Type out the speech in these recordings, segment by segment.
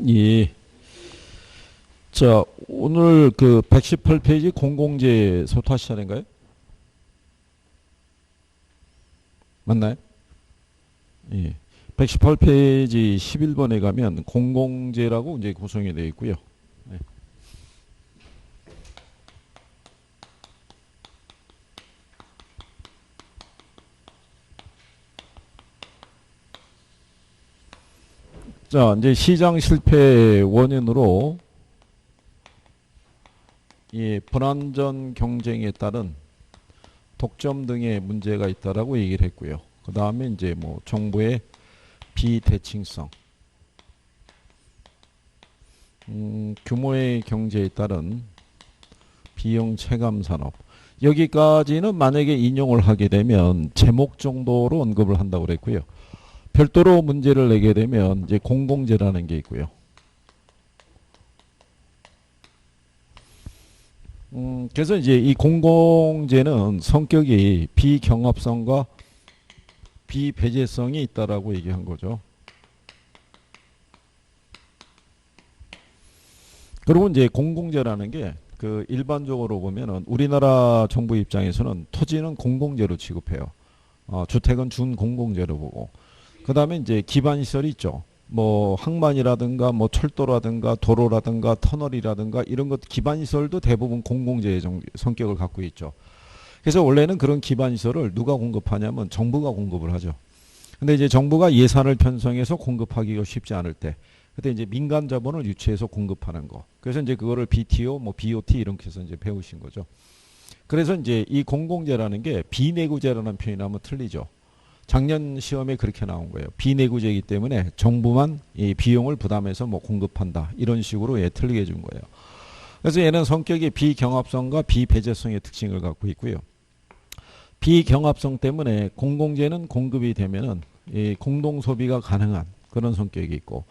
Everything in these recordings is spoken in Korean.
예. 자, 오늘 그 118페이지 공공재 소타 시간인가요? 맞나요? 예. 118페이지 11번에 가면 공공재라고 이제 구성이 되어 있고요. 예. 자, 이제 시장 실패 원인으로 이 불안전 경쟁에 따른 독점 등의 문제가 있다라고 얘기를 했고요. 그 다음에 이제 뭐 정부의 비대칭성, 규모의 경제에 따른 비용 체감 산업. 여기까지는 만약에 인용을 하게 되면 제목 정도로 언급을 한다고 그랬고요. 별도로 문제를 내게 되면 이제 공공재라는 게 있고요. 그래서 이제 이 공공재는 성격이 비경합성과 비배제성이 있다라고 얘기한 거죠. 그리고 이제 공공재라는 게 그 일반적으로 보면은 우리나라 정부 입장에서는 토지는 공공재로 취급해요. 주택은 준공공재로 보고. 그 다음에 이제 기반시설이 있죠. 뭐 항만이라든가 뭐 철도라든가 도로라든가 터널이라든가 이런 것 기반시설도 대부분 공공재의 성격을 갖고 있죠. 그래서 원래는 그런 기반시설을 누가 공급하냐면 정부가 공급을 하죠. 근데 이제 정부가 예산을 편성해서 공급하기가 쉽지 않을 때 그때 이제 민간 자본을 유치해서 공급하는 거. 그래서 이제 그거를 BTO, 뭐 BOT 이렇게 해서 이제 배우신 거죠. 그래서 이제 이 공공재라는 게 비내구재라는 표현이 하면 틀리죠. 작년 시험에 그렇게 나온 거예요. 비내구재이기 때문에 정부만 이 비용을 부담해서 뭐 공급한다. 이런 식으로 틀리게 해준 거예요. 그래서 얘는 성격이 비경합성과 비배제성의 특징을 갖고 있고요. 비경합성 때문에 공공재는 공급이 되면은 이 공동 소비가 가능한 그런 성격이 있고,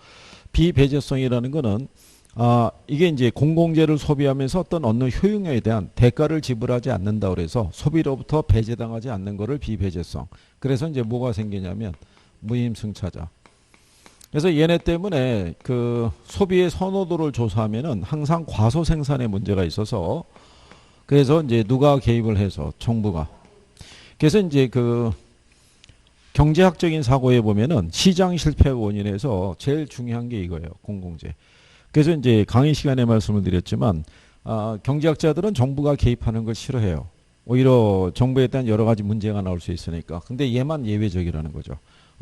비배제성이라는 거는 이게 이제 공공재를 소비하면서 어떤 얻는 효용에 대한 대가를 지불하지 않는다 그래서 소비로부터 배제당하지 않는 거를 비배제성. 그래서 이제 뭐가 생기냐면 무임승차자. 그래서 얘네 때문에 그 소비의 선호도를 조사하면은 항상 과소 생산에 문제가 있어서 그래서 이제 누가 개입을 해서 정부가. 그래서 이제 그 경제학적인 사고에 보면은 시장 실패 원인에서 제일 중요한 게 이거예요. 공공재. 그래서 이제 강의 시간에 말씀을 드렸지만 경제학자들은 정부가 개입하는 걸 싫어해요. 오히려 정부에 대한 여러 가지 문제가 나올 수 있으니까. 근데 얘만 예외적이라는 거죠.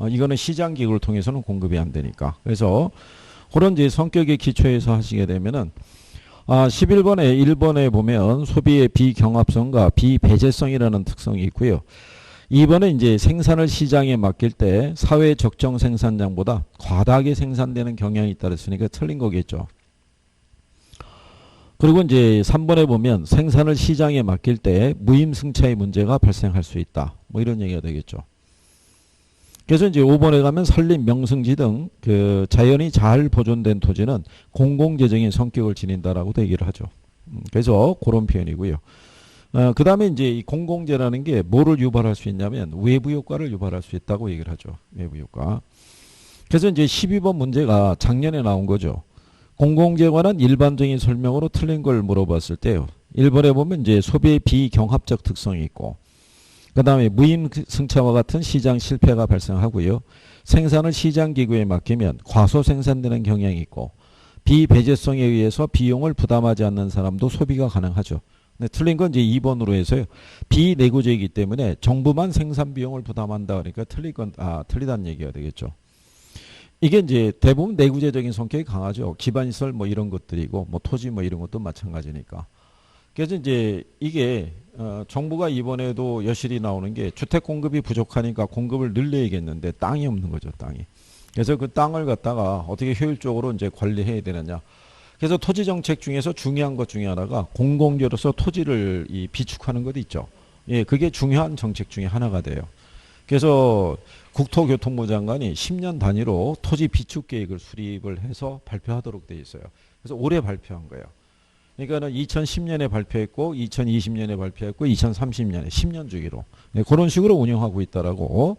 이거는 시장 기구를 통해서는 공급이 안 되니까. 그래서 그런 이제 성격의 기초에서 하시게 되면은 11번에 1번에 보면 소비의 비경합성과 비배제성이라는 특성이 있고요. 2번은 이제 생산을 시장에 맡길 때 사회 적정 생산량보다 과다하게 생산되는 경향이 있다 그랬으니까 틀린 거겠죠. 그리고 이제 3번에 보면 생산을 시장에 맡길 때 무임승차의 문제가 발생할 수 있다. 뭐 이런 얘기가 되겠죠. 그래서 이제 5번에 가면 산림, 명승지 등 그 자연이 잘 보존된 토지는 공공재적인 성격을 지닌다라고도 얘기를 하죠. 그래서 그런 표현이고요. 그 다음에 이제 이 공공재라는 게 뭐를 유발할 수 있냐면 외부 효과를 유발할 수 있다고 얘기를 하죠. 외부 효과. 그래서 이제 12번 문제가 작년에 나온 거죠. 공공재에 관한 일반적인 설명으로 틀린 걸 물어봤을 때요. 1번에 보면 이제 소비의 비경합적 특성이 있고, 그 다음에 무임승차와 같은 시장 실패가 발생하고요. 생산을 시장 기구에 맡기면 과소 생산되는 경향이 있고, 비배제성에 의해서 비용을 부담하지 않는 사람도 소비가 가능하죠. 네, 틀린 건 이제 2번으로 해서요. 비내구재이기 때문에 정부만 생산 비용을 부담한다 그러니까 틀리다는 얘기가 되겠죠. 이게 이제 대부분 내구재적인 성격이 강하죠. 기반시설 뭐 이런 것들이고 뭐 토지 뭐 이런 것도 마찬가지니까. 그래서 이제 이게 정부가 이번에도 여실히 나오는 게 주택 공급이 부족하니까 공급을 늘려야겠는데 땅이 없는 거죠, 땅이. 그래서 그 땅을 갖다가 어떻게 효율적으로 이제 관리해야 되느냐. 그래서 토지 정책 중에서 중요한 것 중에 하나가 공공재로서 토지를 비축하는 것도 있죠. 예, 그게 중요한 정책 중에 하나가 돼요. 그래서 국토교통부 장관이 10년 단위로 토지 비축 계획을 수립을 해서 발표하도록 돼 있어요. 그래서 올해 발표한 거예요. 그러니까는 2010년에 발표했고 2020년에 발표했고 2030년에 10년 주기로 그런 식으로 운영하고 있다라고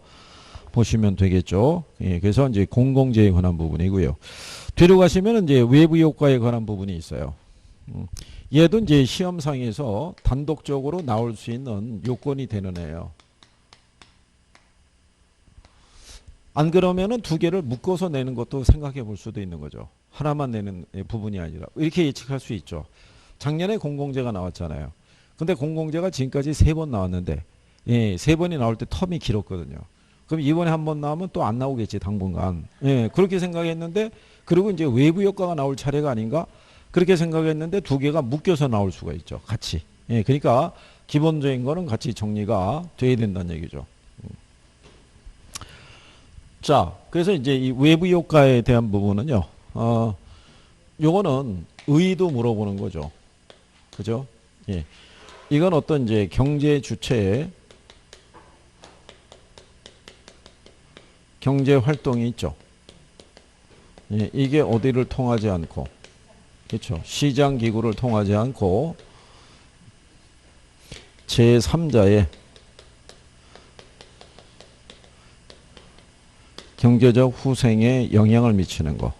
보시면 되겠죠. 예, 그래서 이제 공공재에 관한 부분이고요. 뒤로 가시면 이제 외부 효과에 관한 부분이 있어요. 얘도 이제 시험상에서 단독적으로 나올 수 있는 요건이 되는 애예요. 안 그러면은 두 개를 묶어서 내는 것도 생각해 볼 수도 있는 거죠. 하나만 내는 부분이 아니라. 이렇게 예측할 수 있죠. 작년에 공공재가 나왔잖아요. 근데 공공재가 지금까지 세 번 나왔는데, 예, 세 번이 나올 때 텀이 길었거든요. 그럼 이번에 한 번 나오면 또 안 나오겠지, 당분간. 예, 그렇게 생각했는데, 그리고 이제 외부 효과가 나올 차례가 아닌가? 그렇게 생각했는데 두 개가 묶여서 나올 수가 있죠. 같이. 예, 그러니까 기본적인 거는 같이 정리가 돼야 된다는 얘기죠. 자, 그래서 이제 이 외부 효과에 대한 부분은요, 요거는 의의도 물어보는 거죠. 그죠? 예. 이건 어떤 이제 경제 주체의 경제 활동이 있죠. 예, 이게 어디를 통하지 않고, 그렇죠. 시장 기구를 통하지 않고 제3자의 경제적 후생에 영향을 미치는 거.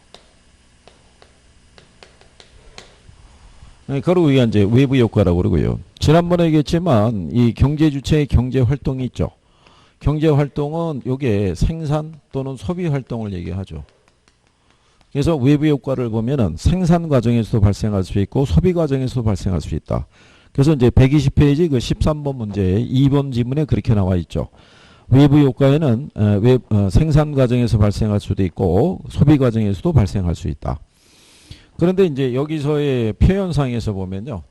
그걸 우리가 이제 외부 효과라고 그러고요. 지난번에 얘기했지만 이 경제 주체의 경제 활동이 있죠. 경제 활동은 요게 생산 또는 소비 활동을 얘기하죠. 그래서 외부 효과를 보면은 생산 과정에서도 발생할 수 있고 소비 과정에서도 발생할 수 있다. 그래서 이제 120페이지 그 13번 문제에 2번 지문에 그렇게 나와 있죠. 외부 효과에는 생산 과정에서 발생할 수도 있고 소비 과정에서도 발생할 수 있다. 그런데 이제 여기서의 표현상에서 보면요.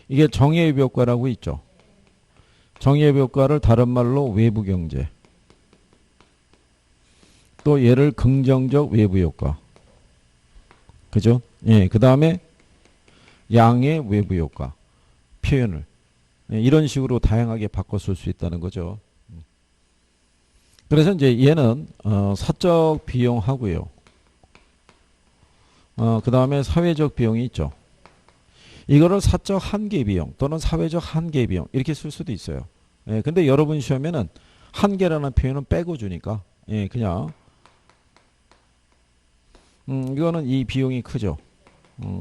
이게 정예외부 효과라고 있죠. 정예외부 효과를 다른 말로 외부 경제. 또 얘를 긍정적 외부 효과. 그죠? 예, 그 다음에 양의 외부 효과. 표현을. 예, 이런 식으로 다양하게 바꿔 쓸 수 있다는 거죠. 그래서 이제 얘는 사적 비용하고요. 그 다음에 사회적 비용이 있죠. 이거를 사적 한계 비용 또는 사회적 한계 비용 이렇게 쓸 수도 있어요. 예, 근데 여러분 시험에는 한계라는 표현은 빼고 주니까 예, 그냥 이거는 이 비용이 크죠.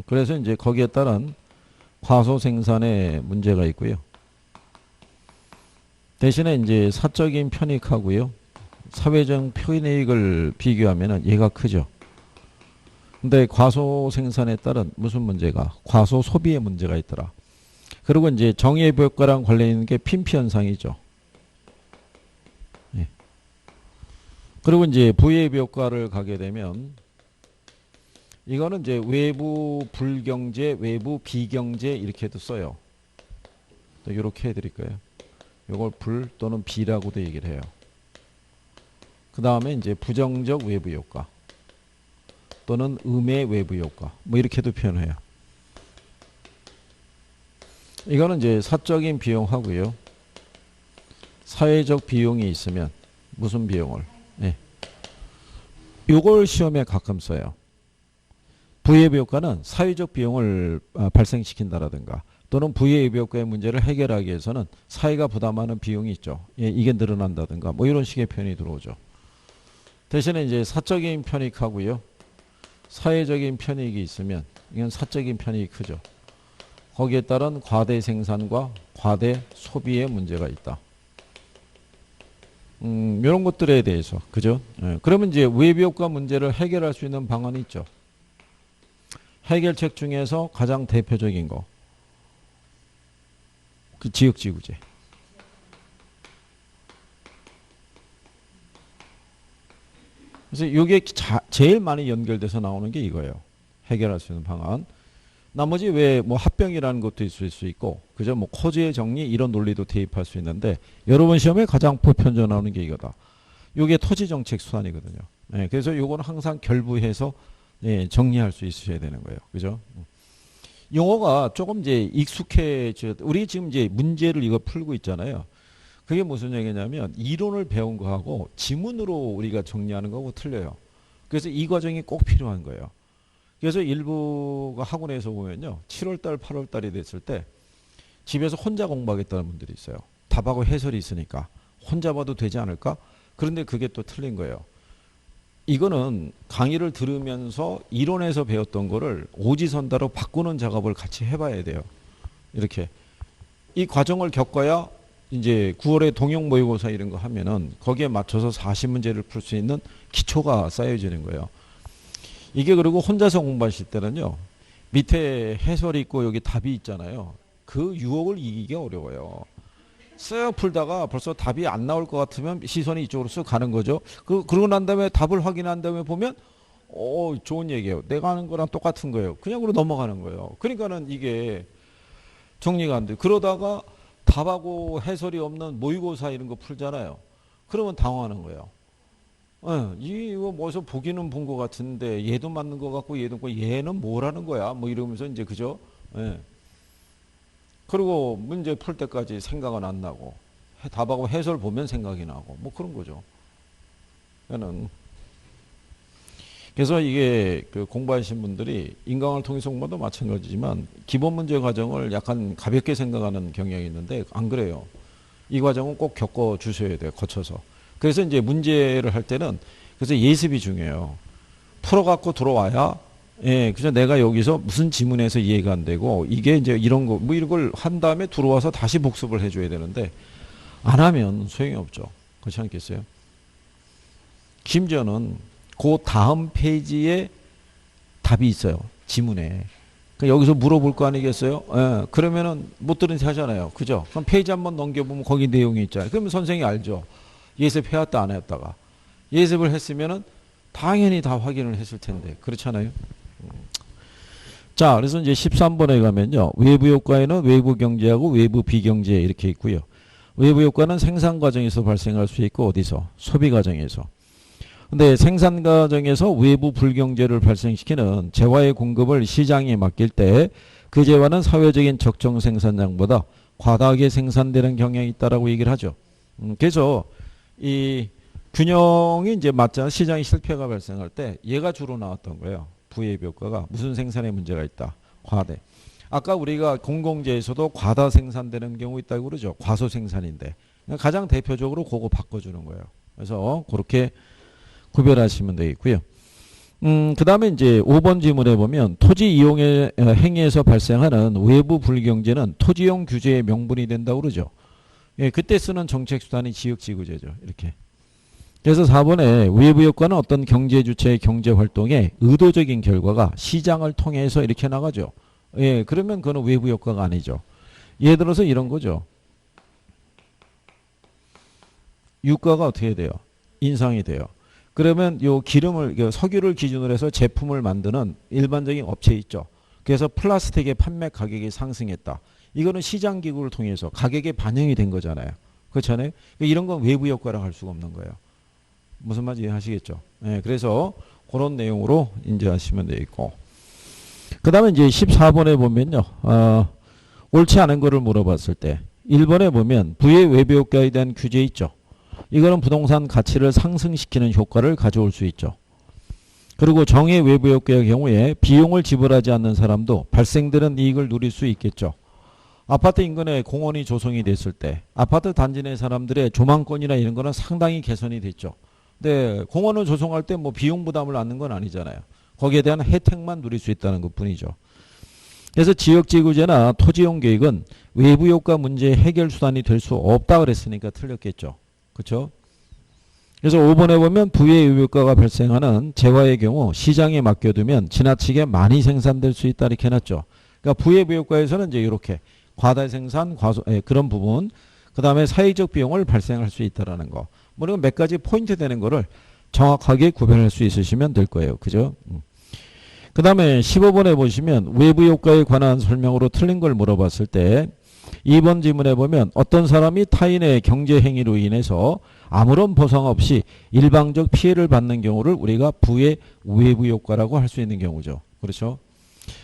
그래서 이제 거기에 따른 과소 생산에 문제가 있고요. 대신에 이제 사적인 편익하고요. 사회적 편익을 비교하면은 얘가 크죠. 근데 과소 생산에 따른 무슨 문제가? 과소 소비의 문제가 있더라. 그리고 이제 정예외부 효과랑 관련 있는 게 핀피 현상이죠. 예. 그리고 이제 부예외부 효과를 가게 되면 이거는 이제 외부 불경제, 외부 비경제 이렇게도 써요. 또 이렇게 해드릴까요? 이걸 불 또는 비라고도 얘기를 해요. 그 다음에 이제 부정적 외부 효과 또는 음의 외부 효과 뭐 이렇게도 표현해요. 이거는 이제 사적인 비용하고요. 사회적 비용이 있으면 무슨 비용을? 네. 요걸 시험에 가끔 써요. 부예외부 효과는 사회적 비용을 발생시킨다라든가 또는 부예외부 효과의 문제를 해결하기 위해서는 사회가 부담하는 비용이 있죠. 예, 이게 늘어난다든가 뭐 이런 식의 표현이 들어오죠. 대신에 이제 사적인 편익하고요. 사회적인 편익이 있으면 이건 사적인 편익이 크죠. 거기에 따른 과대 생산과 과대 소비의 문제가 있다. 이런 것들에 대해서 그죠? 예, 그러면 이제 외부 효과 문제를 해결할 수 있는 방안이 있죠. 해결책 중에서 가장 대표적인 거. 그 지역지구제. 그래서 이게 제일 많이 연결돼서 나오는 게 이거예요. 해결할 수 있는 방안. 나머지 왜 뭐 합병이라는 것도 있을 수 있고, 그죠? 뭐 코지의 정리 이런 논리도 대입할 수 있는데, 여러분 시험에 가장 보편적으로 나오는 게 이거다. 이게 토지정책 수단이거든요. 네, 그래서 요거는 항상 결부해서 예, 정리할 수 있으셔야 되는 거예요. 그죠? 용어가 조금 이제 익숙해져. 우리 지금 이제 문제를 이거 풀고 있잖아요. 그게 무슨 얘기냐면 이론을 배운 거하고 지문으로 우리가 정리하는 거하고 틀려요. 그래서 이 과정이 꼭 필요한 거예요. 그래서 일부가 학원에서 보면요. 7월달, 8월달이 됐을 때 집에서 혼자 공부하겠다는 분들이 있어요. 답하고 해설이 있으니까 혼자 봐도 되지 않을까? 그런데 그게 또 틀린 거예요. 이거는 강의를 들으면서 이론에서 배웠던 거를 오지선다로 바꾸는 작업을 같이 해봐야 돼요. 이렇게 이 과정을 겪어야 이제 9월에 동영 모의고사 이런 거 하면은 거기에 맞춰서 40문제를 풀 수 있는 기초가 쌓여지는 거예요. 이게 그리고 혼자서 공부하실 때는요, 밑에 해설이 있고 여기 답이 있잖아요. 그 유혹을 이기기 어려워요. 쓱 풀다가 벌써 답이 안 나올 것 같으면 시선이 이쪽으로 쓱 가는 거죠. 그러고 난 다음에 답을 확인한 다음에 보면 좋은 얘기예요. 내가 하는 거랑 똑같은 거예요. 그냥 그로 넘어가는 거예요. 그러니까는 이게 정리가 안 돼요. 그러다가 답하고 해설이 없는 모의고사 이런 거 풀잖아요. 그러면 당황하는 거예요. 이거 뭐서 보기는 본 것 같은데 얘도 맞는 것 같고 얘도 고 얘는 뭐라는 거야? 뭐 이러면서 이제 그죠? 예. 그리고 문제 풀 때까지 생각은 안 나고 답하고 해설 보면 생각이 나고 뭐 그런 거죠. 그래서 이게 그 공부하신 분들이 인강을 통해서 공부도 마찬가지지만 기본 문제 과정을 약간 가볍게 생각하는 경향이 있는데 안 그래요. 이 과정은 꼭 겪어 주셔야 돼요. 거쳐서. 그래서 이제 문제를 할 때는 그래서 예습이 중요해요. 풀어갖고 들어와야 그래서 내가 여기서 무슨 지문에서 이해가 안 되고 이게 이제 이런 거 뭐 이런 걸 한 다음에 들어와서 다시 복습을 해줘야 되는데 안 하면 소용이 없죠. 그렇지 않겠어요? 심지어는 그 다음 페이지에 답이 있어요. 지문에. 여기서 물어볼 거 아니겠어요? 그러면은 못 들은 체 하잖아요. 그죠? 그럼 페이지 한번 넘겨보면 거기 내용이 있잖아요. 그러면 선생님이 알죠. 예습해왔다 안 했다가. 예습을 했으면은 당연히 다 확인을 했을 텐데. 그렇잖아요. 자, 그래서 이제 13번에 가면요. 외부 효과에는 외부 경제하고 외부 비경제 이렇게 있고요. 외부 효과는 생산 과정에서 발생할 수 있고 어디서? 소비 과정에서. 근데 생산 과정에서 외부 불경제를 발생시키는 재화의 공급을 시장에 맡길 때 그 재화는 사회적인 적정 생산량보다 과다하게 생산되는 경향이 있다라고 얘기를 하죠. 그래서 이 균형이 이제 맞잖아. 시장의 실패가 발생할 때 얘가 주로 나왔던 거예요. 부예비 효과가 무슨 생산에 문제가 있다. 과대. 아까 우리가 공공재에서도 과다 생산되는 경우 있다고 그러죠. 과소 생산인데. 가장 대표적으로 그거 바꿔주는 거예요. 그래서 그렇게 구별하시면 되겠고요. 그 다음에 이제 5번 지문에 보면 토지 이용의 행위에서 발생하는 외부 불경제는 토지용 규제의 명분이 된다고 그러죠. 그때 쓰는 정책수단이 지역지구제죠. 이렇게. 그래서 4번에 외부 효과는 어떤 경제 주체의 경제 활동의 의도적인 결과가 시장을 통해서 이렇게 나가죠. 그러면 그건 외부 효과가 아니죠. 예를 들어서 이런 거죠. 유가가 어떻게 돼요? 인상이 돼요. 그러면 요 기름을 석유를 기준으로 해서 제품을 만드는 일반적인 업체 있죠. 그래서 플라스틱의 판매 가격이 상승했다. 이거는 시장 기구를 통해서 가격에 반영이 된 거잖아요. 그렇잖아요. 이런 건 외부 효과라고 할 수가 없는 거예요. 무슨 말인지 이해하시겠죠? 그래서 그런 내용으로 인지하시면 되겠고. 그 다음에 이제 14번에 보면요. 옳지 않은 거를 물어봤을 때 1번에 보면 부의 외부 효과에 대한 규제 있죠. 이거는 부동산 가치를 상승시키는 효과를 가져올 수 있죠. 그리고 정의 외부 효과의 경우에 비용을 지불하지 않는 사람도 발생되는 이익을 누릴 수 있겠죠. 아파트 인근에 공원이 조성이 됐을 때 아파트 단지 내 사람들의 조망권이나 이런 거는 상당히 개선이 됐죠. 근데 공원을 조성할 때 뭐 비용 부담을 안는 건 아니잖아요. 거기에 대한 혜택만 누릴 수 있다는 것 뿐이죠. 그래서 지역지구제나 토지용 계획은 외부 효과 문제의 해결 수단이 될 수 없다 그랬으니까 틀렸겠죠. 그렇죠? 그래서 5번에 보면 부의 효과가 발생하는 재화의 경우 시장에 맡겨두면 지나치게 많이 생산될 수 있다 이렇게 해놨죠. 그러니까 부의 효과에서는 이제 이렇게 과다 생산, 그런 부분, 그 다음에 사회적 비용을 발생할 수 있다라는 거. 뭐 이런 몇 가지 포인트 되는 거를 정확하게 구별할 수 있으시면 될 거예요. 그죠? 그 다음에 15번에 보시면 외부 효과에 관한 설명으로 틀린 걸 물어봤을 때 2번 지문에 보면 어떤 사람이 타인의 경제 행위로 인해서 아무런 보상 없이 일방적 피해를 받는 경우를 우리가 부의 외부 효과라고 할 수 있는 경우죠. 그렇죠?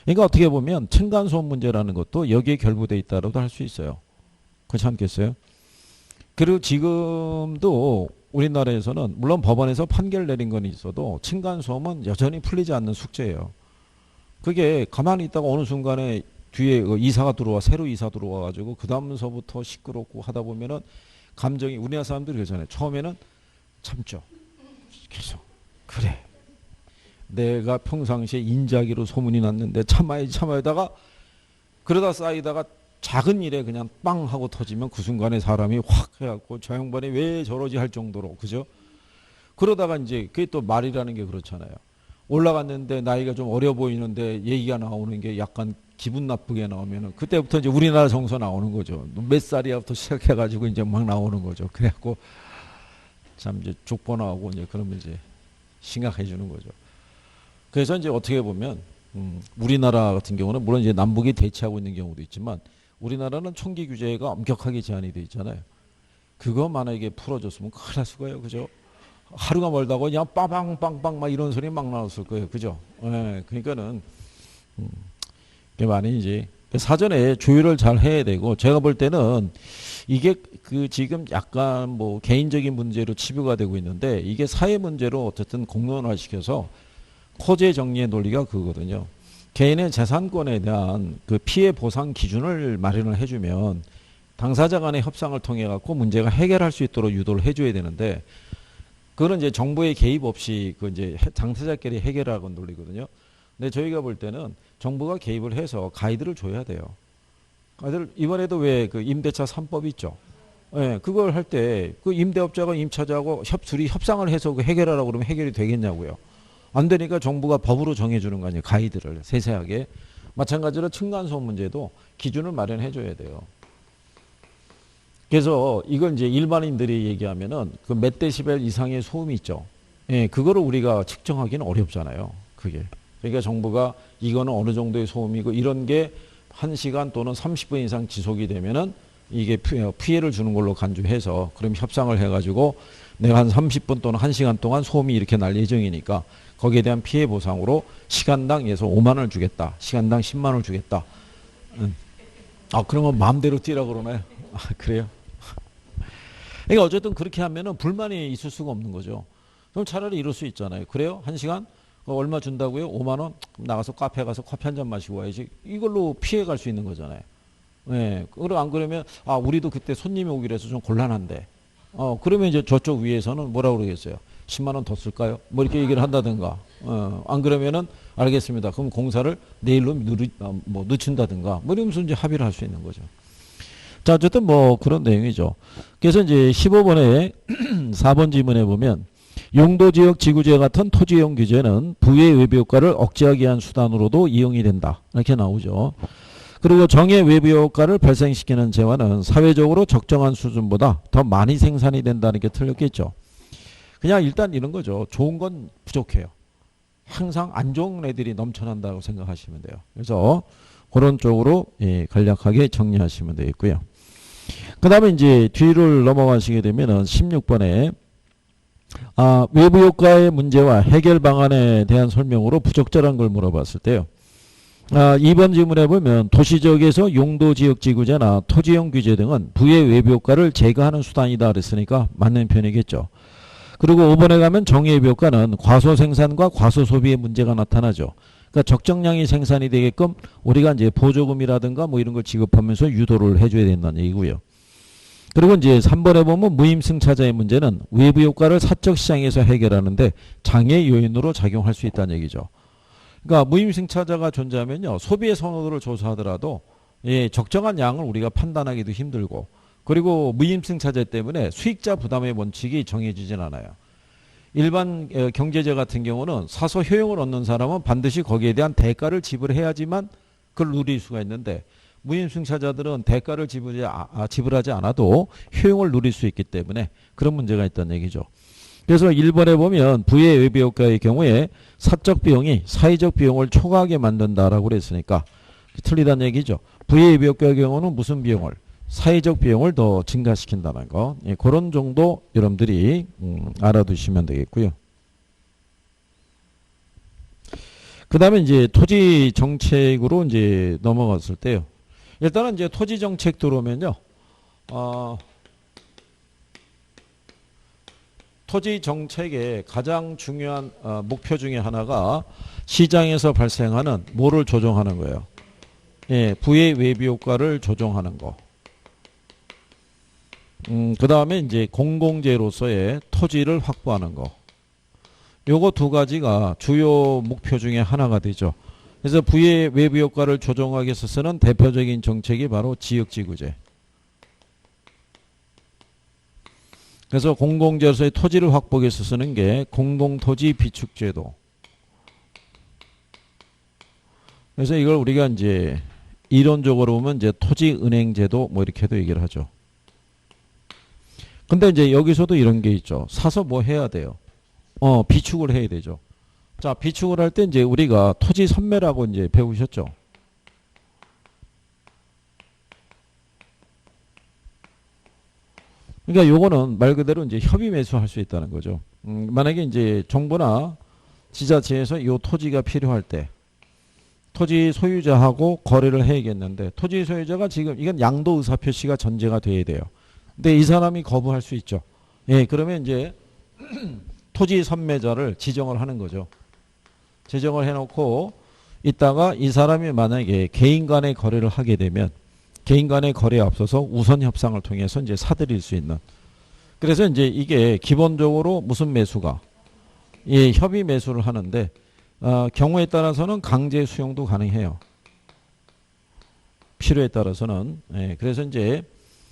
그러니까 어떻게 보면 층간소음 문제라는 것도 여기에 결부되어 있다고도 할 수 있어요. 그렇지 않겠어요? 그리고 지금도 우리나라에서는 물론 법원에서 판결 내린 건 있어도 층간소음은 여전히 풀리지 않는 숙제예요. 그게 가만히 있다가 어느 순간에 뒤에 이사가 들어와 새로 이사 들어와 가지고 그 다음서부터 시끄럽고 하다 보면은 감정이 우리나라 사람들이 그러잖아요. 처음에는 참죠. 계속 그래. 내가 평상시에 인자기로 소문이 났는데 참아야다가 그러다 쌓이다가 작은 일에 그냥 빵 하고 터지면 그 순간에 사람이 확 해갖고 저 양반이 왜 저러지 할 정도로 그죠? 그러다가 이제 그게 또 말이라는 게 그렇잖아요. 올라갔는데 나이가 좀 어려 보이는데 얘기가 나오는 게 약간 기분 나쁘게 나오면은 그때부터 이제 우리나라 정서 나오는 거죠. 몇 살이야부터 시작해가지고 이제 막 나오는 거죠. 그래갖고 참 이제 족보 나오고 이제 그러면 이제 심각해 주는 거죠. 그래서 이제 어떻게 보면 우리나라 같은 경우는 물론 이제 남북이 대치하고 있는 경우도 있지만 우리나라는 총기 규제가 엄격하게 제한이 돼 있잖아요. 그거 만약에 풀어줬으면 큰일 났을 거예요. 그죠? 하루가 멀다고 그냥 빠방빵빵 막 이런 소리 막 나왔을 거예요. 그죠? 예, 그러니까는 그게 많이 이제 사전에 조율을 잘 해야 되고 제가 볼 때는 이게 그 지금 약간 뭐 개인적인 문제로 치부가 되고 있는데 이게 사회 문제로 어쨌든 공론화시켜서 토지 정리의 논리가 그거거든요. 개인의 재산권에 대한 그 피해 보상 기준을 마련을 해주면 당사자 간의 협상을 통해 갖고 문제가 해결할 수 있도록 유도를 해줘야 되는데 그거는 이제 정부의 개입 없이 그 이제 당사자끼리 해결하는 논리거든요. 근데 저희가 볼 때는 정부가 개입을 해서 가이드를 줘야 돼요. 가이드를 이번에도 왜 그 임대차 3법 있죠. 예, 그걸 할 때 그 임대업자가 임차자하고 둘이 협상을 해서 그 해결하라고 그러면 해결이 되겠냐고요. 안 되니까 정부가 법으로 정해주는 거 아니에요. 가이드를 세세하게. 마찬가지로 층간소음 문제도 기준을 마련해 줘야 돼요. 그래서 이걸 이제 일반인들이 얘기하면은 그 몇 데시벨 이상의 소음이 있죠. 예, 그거를 우리가 측정하기는 어렵잖아요. 그게. 그러니까 정부가 이거는 어느 정도의 소음이고 이런 게 1시간 또는 30분 이상 지속이 되면은 이게 피해를 주는 걸로 간주해서 그럼 협상을 해가지고 내가 한 30분 또는 1시간 동안 소음이 이렇게 날 예정이니까 거기에 대한 피해 보상으로 시간당 예서 5만 원을 주겠다. 시간당 10만 원을 주겠다. 아, 그런 건 마음대로 뛰라 그러나요? 아, 그래요? 그러니까 어쨌든 그렇게 하면은 불만이 있을 수가 없는 거죠. 그럼 차라리 이럴 수 있잖아요. 그래요? 1시간? 얼마 준다고요? 5만 원? 나가서 카페 가서 커피 한 잔 마시고 와야지. 이걸로 피해 갈 수 있는 거잖아요. 예. 안 그러면, 아, 우리도 그때 손님이 오기로 해서 좀 곤란한데. 그러면 이제 저쪽 위에서는 뭐라고 그러겠어요? 10만 원 더 쓸까요? 뭐 이렇게 얘기를 한다든가. 안 그러면은 알겠습니다. 그럼 공사를 내일로 늦춘다든가. 뭐 이러면서 이제 합의를 할 수 있는 거죠. 자, 어쨌든 뭐 그런 내용이죠. 그래서 이제 15번에 4번 지문에 보면 용도지역 지구제 같은 토지이용 규제는 부의 외부효과를 억제하기 위한 수단으로도 이용이 된다. 이렇게 나오죠. 그리고 정의 외부효과를 발생시키는 재화는 사회적으로 적정한 수준보다 더 많이 생산이 된다는 게 틀렸겠죠. 그냥 일단 이런 거죠. 좋은 건 부족해요. 항상 안 좋은 애들이 넘쳐난다고 생각하시면 돼요. 그래서 그런 쪽으로 간략하게 정리하시면 되겠고요. 그 다음에 이제 뒤를 넘어가시게 되면은 16번에 외부 효과의 문제와 해결 방안에 대한 설명으로 부적절한 걸 물어봤을 때요. 2번 질문에 보면 도시지역에서 용도지역 지구제나 토지용 규제 등은 부의 외부 효과를 제거하는 수단이다 그랬으니까 맞는 편이겠죠. 그리고 5번에 가면 정의외부 효과는 과소 생산과 과소 소비의 문제가 나타나죠. 그러니까 적정량이 생산이 되게끔 우리가 이제 보조금이라든가 뭐 이런 걸 지급하면서 유도를 해줘야 된다는 얘기고요. 그리고 이제 3번에 보면 무임승차자의 문제는 외부 효과를 사적 시장에서 해결하는데 장애 요인으로 작용할 수 있다는 얘기죠. 그러니까 무임승차자가 존재하면요, 소비의 선호도를 조사하더라도 적정한 양을 우리가 판단하기도 힘들고, 그리고 무임승차자 때문에 수익자 부담의 원칙이 정해지진 않아요. 일반 경제제 같은 경우는 사서 효용을 얻는 사람은 반드시 거기에 대한 대가를 지불해야지만 그걸 누릴 수가 있는데, 무임승차자들은 대가를 지불하지 않아도 효용을 누릴 수 있기 때문에 그런 문제가 있다는 얘기죠. 그래서 1번에 보면 부의 외부 효과의 경우에 사적 비용이 사회적 비용을 초과하게 만든다라고 그랬으니까 틀리다는 얘기죠. 부의 외부 효과의 경우는 무슨 비용을? 사회적 비용을 더 증가시킨다는 거. 그런 정도 여러분들이 알아두시면 되겠고요. 그 다음에 이제 토지 정책으로 이제 넘어갔을 때요. 일단은 이제 토지 정책 들어오면요. 토지 정책의 가장 중요한 목표 중에 하나가 시장에서 발생하는 뭐를 조정하는 거예요. 부의 외부 효과를 조정하는 거. 그 다음에 이제 공공재로서의 토지를 확보하는 거. 요거 두 가지가 주요 목표 중에 하나가 되죠. 그래서 부의 외부 효과를 조정하기 위해서 쓰는 대표적인 정책이 바로 지역지구제. 그래서 공공재로서의 토지를 확보하기 위해서 쓰는 게 공동토지 비축제도. 그래서 이걸 우리가 이제 이론적으로 보면 이제 토지은행제도 뭐 이렇게도 얘기를 하죠. 근데 이제 여기서도 이런 게 있죠. 사서 뭐 해야 돼요? 비축을 해야 되죠. 자, 비축을 할 때 이제 우리가 토지 선매라고 이제 배우셨죠. 그러니까 요거는 말 그대로 이제 협의 매수할 수 있다는 거죠. 만약에 이제 정부나 지자체에서 요 토지가 필요할 때 토지 소유자하고 거래를 해야겠는데 토지 소유자가 지금 이건 양도 의사 표시가 전제가 돼야 돼요. 근데 이 사람이 거부할 수 있죠. 예, 그러면 이제 토지 선매자를 지정을 하는 거죠. 지정을 해놓고 있다가 이 사람이 만약에 개인 간의 거래를 하게 되면 개인 간의 거래에 앞서서 우선 협상을 통해서 이제 사들일 수 있는. 그래서 이제 이게 기본적으로 무슨 매수가 예, 협의 매수를 하는데 경우에 따라서는 강제 수용도 가능해요. 필요에 따라서는. 예, 그래서 이제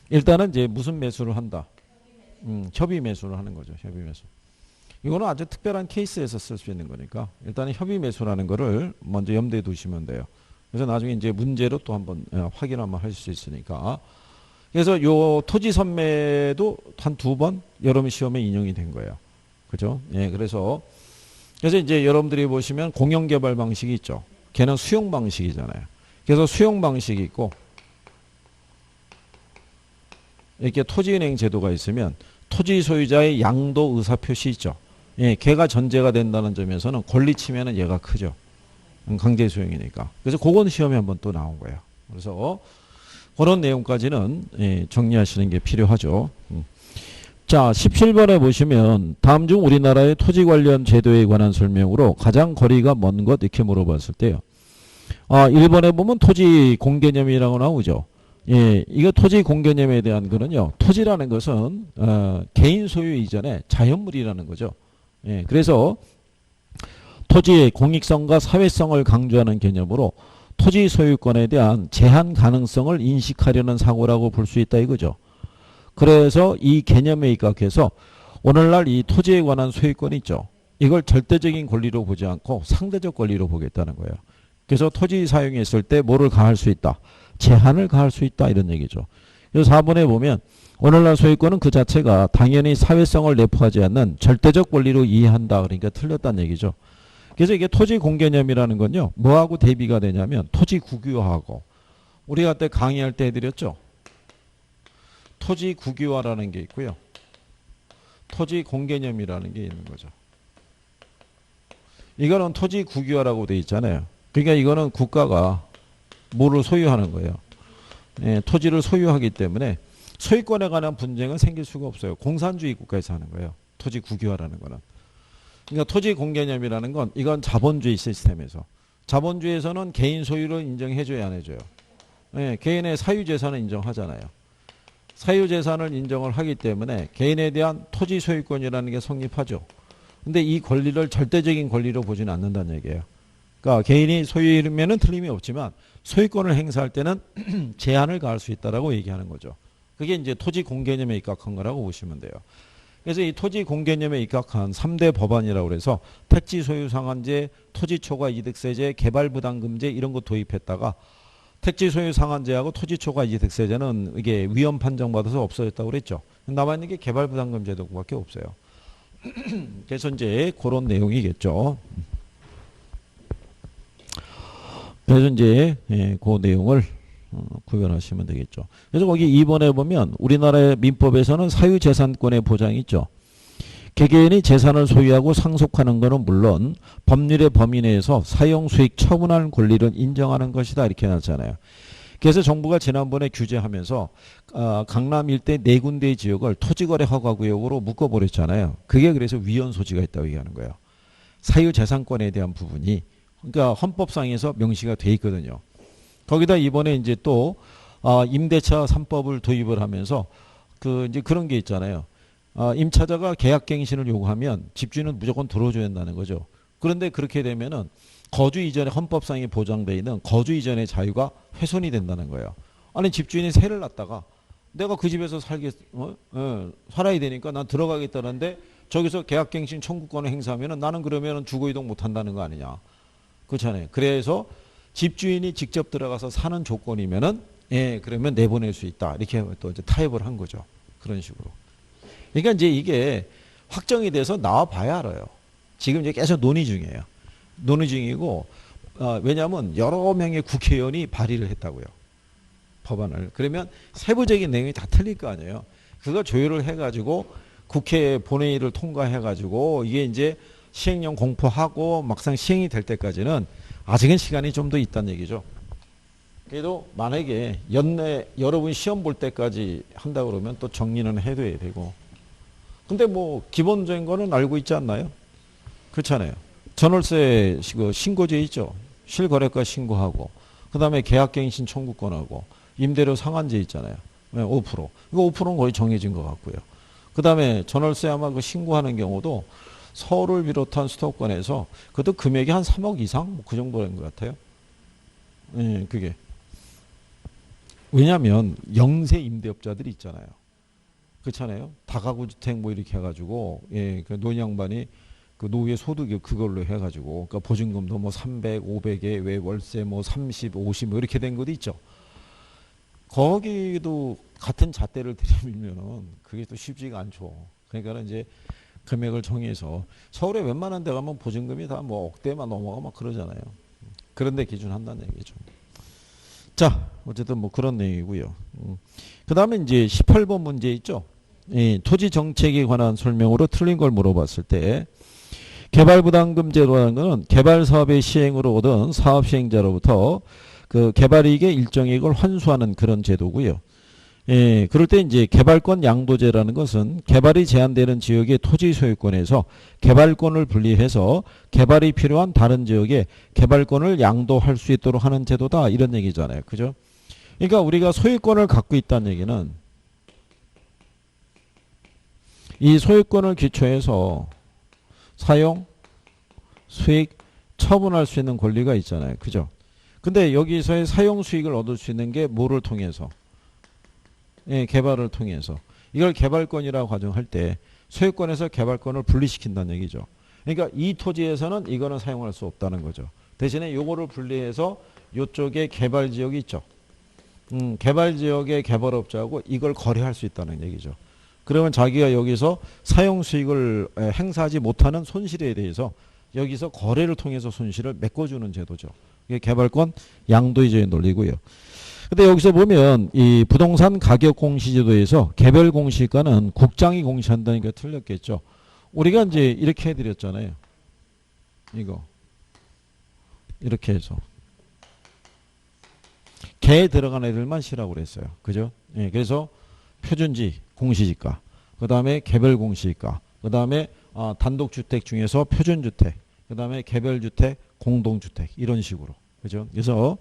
일단은 이제 무슨 매수를 한다. 협의 매수를 하는 거죠. 협의 매수. 이거는 아주 특별한 케이스에서 쓸 수 있는 거니까 일단은 협의 매수라는 거를 먼저 염두에 두시면 돼요. 그래서 나중에 이제 문제로 또 한번 확인 한번 할 수 있으니까. 그래서 요 토지 선매도 한 2번 여러분 시험에 인용이 된 거예요. 그죠? 예, 그래서 이제 여러분들이 보시면 공영개발 방식이 있죠. 걔는 수용 방식이잖아요. 그래서 수용 방식이 있고 이렇게 토지은행 제도가 있으면 토지 소유자의 양도 의사 표시 있죠. 예, 걔가 전제가 된다는 점에서는 권리 침해는 얘가 크죠. 강제 수용이니까. 그래서 그건 시험에 한번 또 나온 거예요. 그래서 그런 내용까지는 예, 정리하시는 게 필요하죠. 자, 17번에 보시면 다음 중 우리나라의 토지 관련 제도에 관한 설명으로 가장 거리가 먼 것 이렇게 물어봤을 때요. 1번에 보면 토지 공개념이라고 나오죠. 예, 이거 토지 공개념에 대한 거는요. 토지라는 것은 개인 소유 이전에 자연물이라는 거죠. 예, 그래서 토지의 공익성과 사회성을 강조하는 개념으로 토지 소유권에 대한 제한 가능성을 인식하려는 사고라고 볼 수 있다 이거죠. 그래서 이 개념에 입각해서 오늘날 이 토지에 관한 소유권이 있죠. 이걸 절대적인 권리로 보지 않고 상대적 권리로 보겠다는 거예요. 그래서 토지 사용했을 때 뭐를 가할 수 있다. 제한을 가할 수 있다 이런 얘기죠. 그래서 4번에 보면 오늘날 소유권은 그 자체가 당연히 사회성을 내포하지 않는 절대적 권리로 이해한다. 그러니까 틀렸다는 얘기죠. 그래서 이게 토지 공개념이라는 건요. 뭐하고 대비가 되냐면 토지 국유화하고 우리가 그때 강의할 때 해드렸죠. 토지 국유화라는 게 있고요. 토지 공개념이라는 게 있는 거죠. 이거는 토지 국유화라고 돼 있잖아요. 그러니까 이거는 국가가 뭐를 소유하는 거예요. 예, 토지를 소유하기 때문에 소유권에 관한 분쟁은 생길 수가 없어요. 공산주의 국가에서 하는 거예요. 토지 국유화라는 거는. 그러니까 토지 공개념이라는 건 이건 자본주의 시스템에서. 자본주의에서는 개인 소유를 인정해줘야 안 해줘요. 예, 개인의 사유재산을 인정하잖아요. 사유재산을 인정을 하기 때문에 개인에 대한 토지 소유권이라는 게 성립하죠. 근데 이 권리를 절대적인 권리로 보지는 않는다는 얘기예요. 그러니까 개인이 소유이면은 틀림이 없지만 소유권을 행사할 때는 제한을 가할 수 있다라고 얘기하는 거죠. 그게 이제 토지 공개념에 입각한 거라고 보시면 돼요. 그래서 이 토지 공개념에 입각한 3대 법안이라고 해서 택지 소유 상한제, 토지 초과 이득세제, 개발 부담금제 이런 거 도입했다가 택지 소유 상한제하고 토지 초과 이득세제는 이게 위헌 판정받아서 없어졌다고 그랬죠. 남아있는 게 개발 부담금제도밖에 없어요. 그래서 이제 그런 내용이겠죠. 그래서 이제 그 내용을 구별하시면 되겠죠. 그래서 거기 2번에 보면 우리나라의 민법에서는 사유재산권의 보장이 있죠. 개개인이 재산을 소유하고 상속하는 것은 물론 법률의 범위 내에서 사용수익 처분하는 권리를 인정하는 것이다 이렇게 나왔잖아요. 그래서 정부가 지난번에 규제하면서 강남 일대 4군데의 지역을 토지거래 허가구역으로 묶어버렸잖아요. 그게 그래서 위헌 소지가 있다고 얘기하는 거예요. 사유재산권에 대한 부분이 그러니까 헌법상에서 명시가 돼 있거든요. 거기다 이번에 이제 또 임대차 3법을 도입을 하면서 이제 그런 게 있잖아요. 임차자가 계약갱신을 요구하면 집주인은 무조건 들어줘야 한다는 거죠. 그런데 그렇게 되면은 거주 이전에 헌법상에 보장되어 있는 거주 이전의 자유가 훼손이 된다는 거예요. 아니 집주인이 세를 놨다가 내가 그 집에서 살아야 되니까 난 들어가겠다는데 저기서 계약갱신 청구권을 행사하면은 나는 그러면은 주거이동 못 한다는 거 아니냐. 그렇잖아요. 그래서 집주인이 직접 들어가서 사는 조건이면은 그러면 내보낼 수 있다. 이렇게 또 이제 타협을 한 거죠. 그런 식으로. 그러니까 이제 이게 확정이 돼서 나와 봐야 알아요. 지금 이제 계속 논의 중이에요. 논의 중이고 왜냐하면 여러 명의 국회의원이 발의를 했다고요. 법안을. 그러면 세부적인 내용이 다 틀릴 거 아니에요. 그거 조율을 해가지고 국회 본회의를 통과해가지고 이게 이제 시행령 공포하고 막상 시행이 될 때까지는 아직은 시간이 좀 더 있다는 얘기죠. 그래도 만약에 연내 여러분 시험 볼 때까지 한다 그러면 또 정리는 해둬야 되고. 근데 뭐 기본적인 거는 알고 있지 않나요? 그렇잖아요. 전월세 신고제 있죠. 실거래가 신고하고 그 다음에 계약갱신 청구권하고 임대료 상한제 있잖아요. 5%. 이거 5%는 거의 정해진 것 같고요. 그 다음에 전월세 아마 그 신고하는 경우도 서울을 비롯한 수도권에서 그것도 금액이 한 3억 이상 뭐 그 정도인 것 같아요. 그게. 왜냐하면 영세 임대업자들이 있잖아요. 그렇잖아요. 다가구 주택 뭐 이렇게 해가지고 그 노인양반이 그 노후의 소득이 그걸로 해가지고 그러니까 보증금도 뭐 300, 500에 왜 월세 뭐 30, 50 뭐 이렇게 된 것도 있죠. 거기도 같은 잣대를 들이밀면은 그게 또 쉽지가 않죠. 그러니까 이제 금액을 정해서 서울에 웬만한 데 가면 보증금이 다 뭐 억대만 넘어가 막 그러잖아요. 그런데 기준한다는 얘기죠. 자, 어쨌든 뭐 그런 내용이고요. 그 다음에 이제 18번 문제 있죠. 토지 정책에 관한 설명으로 틀린 걸 물어봤을 때 개발부담금 제도라는 것은 개발 사업의 시행으로 얻은 사업 시행자로부터 그 개발이익의 일정액을 환수하는 그런 제도고요. 그럴 때 이제 개발권 양도제라는 것은 개발이 제한되는 지역의 토지 소유권에서 개발권을 분리해서 개발이 필요한 다른 지역에 개발권을 양도할 수 있도록 하는 제도다 이런 얘기잖아요. 그죠? 그러니까 우리가 소유권을 갖고 있다는 얘기는 이 소유권을 기초해서 사용, 수익, 처분할 수 있는 권리가 있잖아요. 그죠? 근데 여기서의 사용 수익을 얻을 수 있는 게 뭐를 통해서? 개발을 통해서. 이걸 개발권이라고 가정할 때 소유권에서 개발권을 분리시킨다는 얘기죠. 그러니까 이 토지에서는 이거는 사용할 수 없다는 거죠. 대신에 요거를 분리해서 요쪽에 개발 지역이 있죠. 개발 지역의 개발업자하고 이걸 거래할 수 있다는 얘기죠. 그러면 자기가 여기서 사용 수익을 행사하지 못하는 손실에 대해서 여기서 거래를 통해서 손실을 메꿔주는 제도죠. 이게 개발권 양도이자의 논리고요. 근데 여기서 보면 이 부동산 가격 공시제도에서 개별 공시가는 국장이 공시한다니까 틀렸겠죠. 우리가 이제 이렇게 해드렸잖아요. 이거 이렇게 해서 개에 들어간 애들만 시라고 그랬어요. 그죠? 그래서 표준지 공시지가, 그 다음에 개별 공시지가, 그 다음에 단독주택 중에서 표준주택, 그 다음에 개별주택, 공동주택 이런 식으로. 그죠? 그래서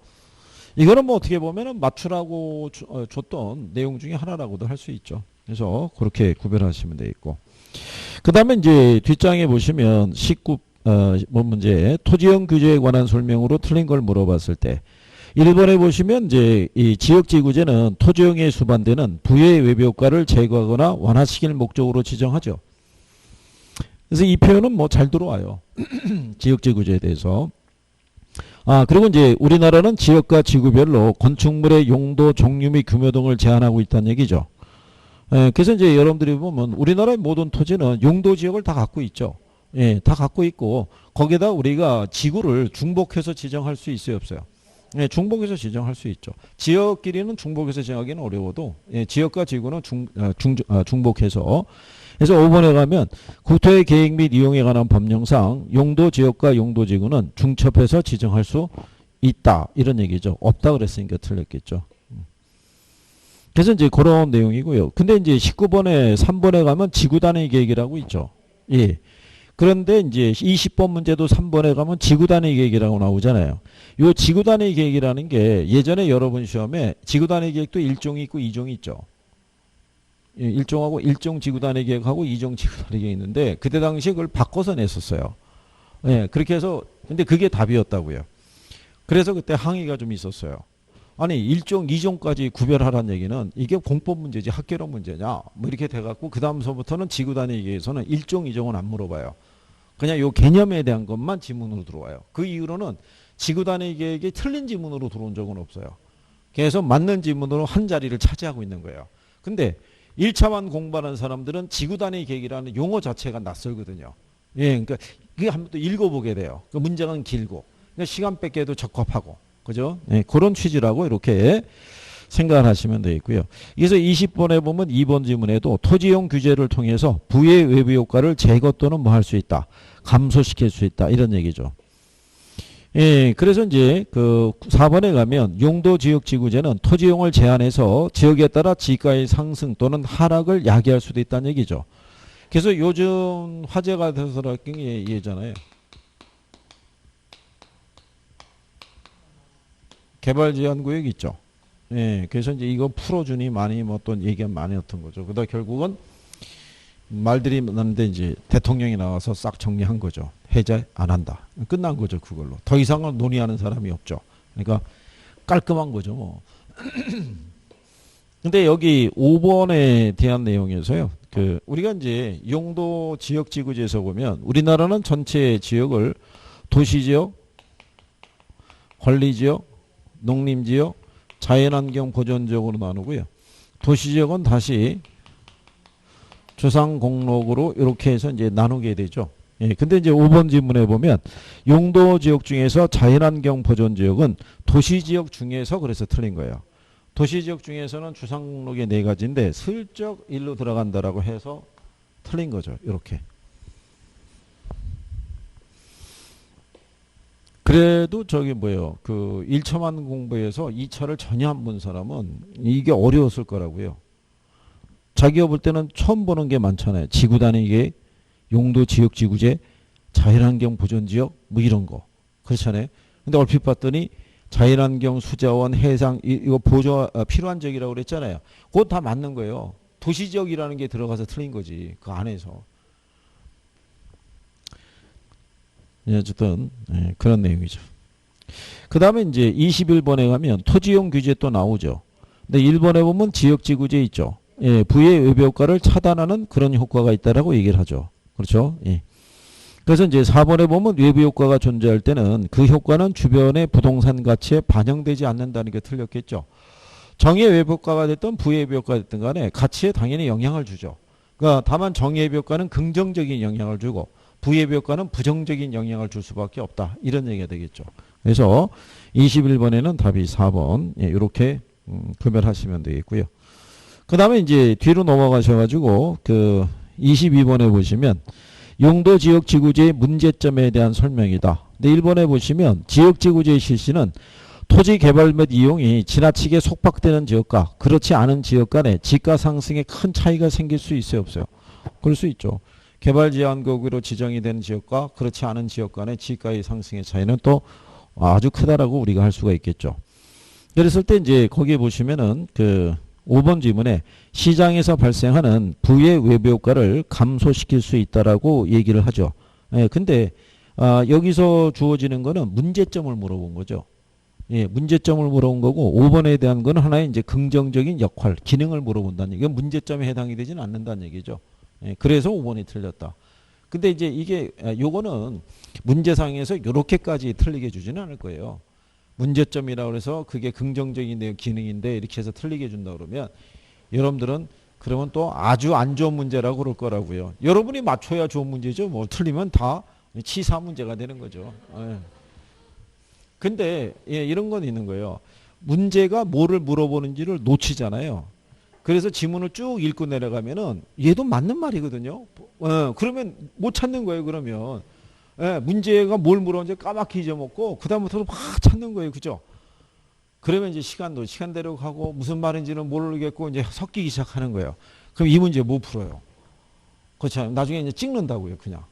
이거는 뭐 어떻게 보면은 맞추라고 줬던 내용 중에 하나라고도 할 수 있죠. 그래서 그렇게 구별하시면 되겠고. 그 다음에 이제 뒷장에 보시면 19번 문제 토지형 규제에 관한 설명으로 틀린 걸 물어봤을 때 1번에 보시면 이제 이 지역지구제는 토지형에 수반되는 부의 외벽가를 제거하거나 완화시킬 목적으로 지정하죠. 그래서 이 표현은 뭐 잘 들어와요. 지역지구제에 대해서. 그리고 이제 우리나라는 지역과 지구별로 건축물의 용도, 종류 및 규모 등을 제한하고 있다는 얘기죠. 그래서 이제 여러분들이 보면 우리나라의 모든 토지는 용도 지역을 다 갖고 있죠. 다 갖고 있고 거기다 우리가 지구를 중복해서 지정할 수 있어요, 없어요? 중복해서 지정할 수 있죠. 지역끼리는 중복해서 지정하기는 어려워도 지역과 지구는 중복해서. 그래서 5번에 가면 국토의 계획 및 이용에 관한 법령상 용도 지역과 용도 지구는 중첩해서 지정할 수 있다 이런 얘기죠. 없다 그랬으니까 틀렸겠죠. 그래서 이제 그런 내용이고요. 근데 이제 19번에 3번에 가면 지구 단위 계획이라고 있죠. 예. 그런데 이제 20번 문제도 3번에 가면 지구 단위 계획이라고 나오잖아요. 요 지구 단위 계획이라는 게 예전에 여러분 시험에 지구 단위 계획도 1종이 있고 2종이 있죠. 예, 일종하고 일종 지구단위 계획하고 이종 지구단위 계획이 있는데 그때 당시에 그걸 바꿔서 냈었어요. 예, 그렇게 해서 근데 그게 답이었다고요. 그래서 그때 항의가 좀 있었어요. 아니 일종, 이종까지 구별하라는 얘기는 이게 공법 문제지 학계론 문제냐 뭐 이렇게 돼갖고 그 다음서부터는 지구단위 계획에서는 일종, 이종은 안 물어봐요. 그냥 요 개념에 대한 것만 지문으로 들어와요. 그 이후로는 지구단위 계획이 틀린 지문으로 들어온 적은 없어요. 그래서 맞는 지문으로 한 자리를 차지하고 있는 거예요. 근데 1차만 공부하는 사람들은 지구단위 계획이라는 용어 자체가 낯설거든요. 예, 그러니까 그게 한번 또 읽어보게 돼요. 그 문장은 길고 그러니까 시간 뺏기에도 적합하고 그죠? 예, 그런 취지라고 이렇게 생각을 하시면 되겠고요. 그래서 20번에 보면 2번 지문에도 토지용 규제를 통해서 부의 외부 효과를 제거 또는 뭐 할 수 있다. 감소시킬 수 있다. 이런 얘기죠. 예, 그래서 이제 그 4번에 가면 용도 지역 지구제는 토지용을 제한해서 지역에 따라 지가의 상승 또는 하락을 야기할 수도 있다는 얘기죠. 그래서 요즘 화제가 돼서라는 게 얘잖아요. 개발 제한 구역 있죠. 예, 그래서 이제 이거 풀어주니 많이 뭐 또 얘기가 많이 했던 거죠. 그러다 결국은 말들이 많은데 이제 대통령이 나와서 싹 정리한 거죠. 해제 안 한다. 끝난 거죠, 그걸로. 더 이상은 논의하는 사람이 없죠. 그러니까 깔끔한 거죠, 뭐. 근데 여기 5번에 대한 내용에서요. 그 우리가 이제 용도 지역 지구제에서 보면 우리나라는 전체 지역을 도시지역, 관리지역, 농림지역, 자연환경 보존지역으로 나누고요. 도시지역은 다시 주상공록으로 이렇게 해서 이제 나누게 되죠. 예, 근데 이제 5번 지문에 보면 용도 지역 중에서 자연환경 보존 지역은 도시 지역 중에서 그래서 틀린 거예요. 도시 지역 중에서는 주상공록의 네 가지인데 슬쩍 일로 들어간다라고 해서 틀린 거죠. 이렇게. 그래도 저기 뭐예요. 그 1차만 공부해서 2차를 전혀 안 본 사람은 이게 어려웠을 거라고요. 자기가 볼 때는 처음 보는 게 많잖아요. 지구 단위계, 용도 지역 지구제, 자연환경 보존지역 뭐 이런 거. 그렇잖아요. 근데 얼핏 봤더니 자연환경 수자원 해상 이거 보조 필요한 지역이라고 그랬잖아요. 그거 다 맞는 거예요. 도시지역이라는 게 들어가서 틀린 거지. 그 안에서. 예, 어쨌든 예, 그런 내용이죠. 그 다음에 이제 21번에 가면 토지용 규제 또 나오죠. 근데 1번에 보면 지역지구제 있죠. 예, 부의 외부 효과를 차단하는 그런 효과가 있다라고 얘기를 하죠. 그렇죠? 예. 그래서 이제 4번에 보면 외부 효과가 존재할 때는 그 효과는 주변의 부동산 가치에 반영되지 않는다는 게 틀렸겠죠. 정의 외부 효과가 됐든 부의 외부 효과가 됐든 간에 가치에 당연히 영향을 주죠. 그러니까 다만 정의 외부 효과는 긍정적인 영향을 주고 부의 외부 효과는 부정적인 영향을 줄 수밖에 없다. 이런 얘기가 되겠죠. 그래서 21번에는 답이 4번 예, 이렇게 구별하시면 되겠고요. 그 다음에 이제 뒤로 넘어가셔가지고 그 22번에 보시면 용도 지역 지구제의 문제점에 대한 설명이다. 근데 1번에 보시면 지역 지구제의 실시는 토지 개발 및 이용이 지나치게 속박되는 지역과 그렇지 않은 지역 간에 지가 상승에 큰 차이가 생길 수 있어요, 없어요? 그럴 수 있죠. 개발 제한구역으로 지정이 된 지역과 그렇지 않은 지역 간의 지가의 상승의 차이는 또 아주 크다라고 우리가 할 수가 있겠죠. 그랬을 때 이제 거기에 보시면은 그 5번 지문에 시장에서 발생하는 부의 외부 효과를 감소시킬 수 있다라고 얘기를 하죠. 예, 근데 여기서 주어지는 거는 문제점을 물어본 거죠. 예, 문제점을 물어본 거고 5번에 대한 건 하나의 이제 긍정적인 역할, 기능을 물어본다는 얘기. 이건 문제점에 해당이 되지는 않는다는 얘기죠. 예, 그래서 5번이 틀렸다. 근데 이제 이게 요거는 문제상에서 이렇게까지 틀리게 주지는 않을 거예요. 문제점이라고 해서 그게 긍정적인 기능인데 이렇게 해서 틀리게 준다 그러면 여러분들은 그러면 또 아주 안 좋은 문제라고 그럴 거라고요. 여러분이 맞춰야 좋은 문제죠. 뭐 틀리면 다 치사 문제가 되는 거죠. 예. 근데 예, 이런 건 있는 거예요. 문제가 뭐를 물어보는지를 놓치잖아요. 그래서 지문을 쭉 읽고 내려가면은 얘도 맞는 말이거든요. 그러면 못 찾는 거예요. 그러면 예, 문제가 뭘 물었는지 까맣게 잊어먹고 그 다음부터 막 찾는 거예요. 그죠? 그러면 이제 시간대로 가고 무슨 말인지는 모르겠고 이제 섞이기 시작하는 거예요. 그럼 이 문제 못 풀어요. 그렇죠. 나중에 이제 찍는다고요. 그냥.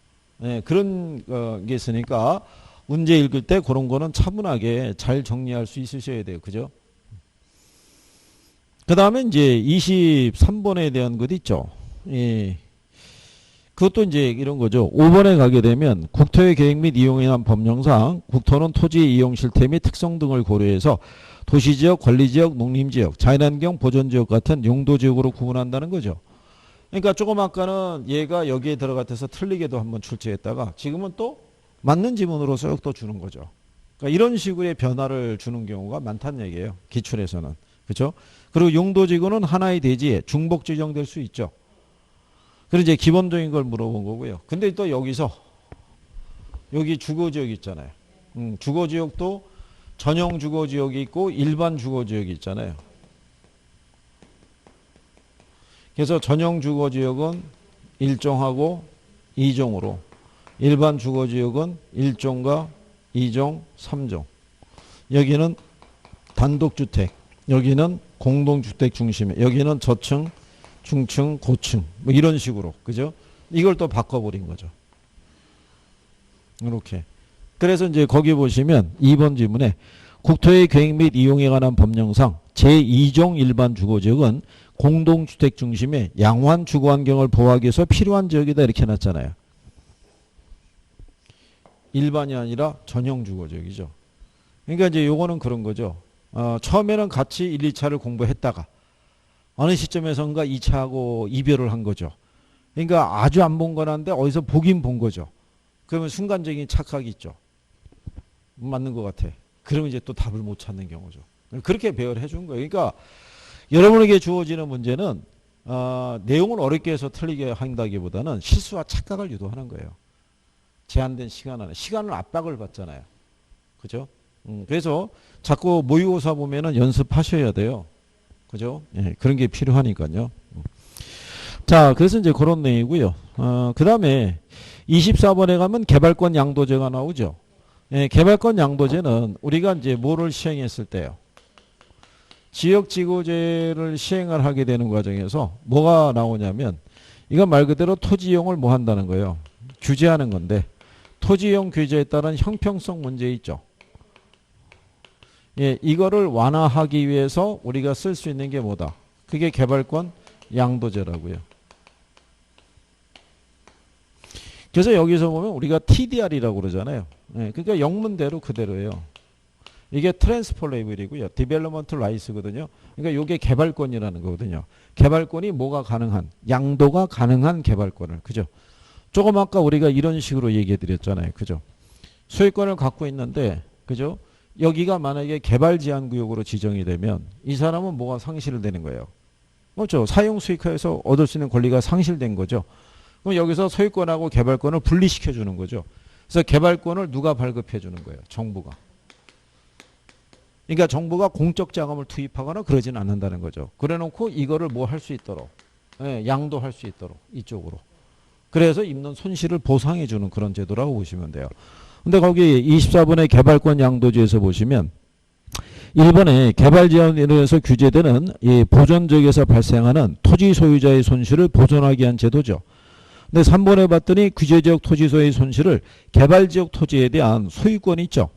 예, 그런 게 있으니까 문제 읽을 때 그런 거는 차분하게 잘 정리할 수 있으셔야 돼요. 그죠? 그 다음에 이제 23번에 대한 것 있죠. 예. 그것도 이제 이런 거죠. 5번에 가게 되면 국토의 계획 및 이용에 관한 법령상 국토는 토지의 이용 실태 및 특성 등을 고려해서 도시지역, 관리지역, 농림지역, 자연환경 보존지역 같은 용도지역으로 구분한다는 거죠. 그러니까 조금 아까는 얘가 여기에 들어갔어서 틀리게도 한번 출제했다가 지금은 또 맞는 지문으로 쏙 또 주는 거죠. 그러니까 이런 식의 변화를 주는 경우가 많다는 얘기예요. 기출에서는. 그렇죠? 그리고 용도지구는 하나의 대지에 중복 지정될 수 있죠. 그래서 이제 기본적인 걸 물어본 거고요. 근데 또 여기서 여기 주거지역 있잖아요. 주거지역도 전용 주거지역이 있고 일반 주거지역이 있잖아요. 그래서 전용 주거지역은 1종하고 2종으로 일반 주거지역은 1종과 2종, 3종. 여기는 단독주택, 여기는 공동주택 중심에, 여기는 저층, 중층, 고층 뭐 이런 식으로. 그죠? 이걸 또 바꿔버린 거죠. 이렇게. 그래서 이제 거기 보시면 2번 지문에 국토의 계획 및 이용에 관한 법령상 제2종 일반 주거지역은 공동주택 중심의 양호한 주거환경을 보호하기 위해서 필요한 지역이다 이렇게 해놨잖아요. 일반이 아니라 전용 주거지역이죠. 그러니까 이제 요거는 그런 거죠. 처음에는 같이 1, 2차를 공부했다가 어느 시점에선가 2차하고 이별을 한 거죠. 그러니까 아주 안 본 건 한데 어디서 보긴 본 거죠. 그러면 순간적인 착각이 있죠. 맞는 것 같아. 그러면 이제 또 답을 못 찾는 경우죠. 그렇게 배열을 해준 거예요. 그러니까 여러분에게 주어지는 문제는 내용을 어렵게 해서 틀리게 한다기보다는 실수와 착각을 유도하는 거예요. 제한된 시간 안에. 시간을 압박을 받잖아요. 그죠? 그래서 자꾸 모의고사 보면은 연습하셔야 돼요. 그죠? 예, 그런 게 필요하니까요. 자, 그래서 이제 그런 내용이고요. 그 다음에 24번에 가면 개발권 양도제가 나오죠. 예, 개발권 양도제는 우리가 이제 뭐를 시행했을 때요. 지역지구제를 시행을 하게 되는 과정에서 뭐가 나오냐면 이건 말 그대로 토지 이용을 뭐 한다는 거예요. 규제하는 건데 토지 이용 규제에 따른 형평성 문제 있죠. 예, 이거를 완화하기 위해서 우리가 쓸 수 있는 게 뭐다? 그게 개발권 양도제라고요. 그래서 여기서 보면 우리가 TDR이라고 그러잖아요. 예, 그러니까 영문대로 그대로예요. 이게 트랜스퍼 레이블이고요. 디벨로먼트 라이스거든요. 그러니까 이게 개발권이라는 거거든요. 개발권이 뭐가 가능한, 양도가 가능한 개발권을. 그죠? 조금 아까 우리가 이런 식으로 얘기해 드렸잖아요. 그죠? 소유권을 갖고 있는데, 그죠? 여기가 만약에 개발 제한 구역으로 지정이 되면 이 사람은 뭐가 상실되는 거예요. 그렇죠? 사용 수익화에서 얻을 수 있는 권리가 상실된 거죠. 그럼 여기서 소유권하고 개발권을 분리시켜 주는 거죠. 그래서 개발권을 누가 발급해 주는 거예요? 정부가. 그러니까 정부가 공적 자금을 투입하거나 그러지는 않는다는 거죠. 그래 놓고 이거를 뭐 할 수 있도록, 예, 양도할 수 있도록 이쪽으로. 그래서 입는 손실을 보상해 주는 그런 제도라고 보시면 돼요. 근데 거기 24번의 개발권 양도제에서 보시면 1번에 개발 제한에 의해서 규제되는 이 보존지역에서 발생하는 토지 소유자의 손실을 보존하기 위한 제도죠. 근데 3번에 봤더니 규제지역 토지 소유의 손실을 개발지역 토지에 대한 소유권이 있죠.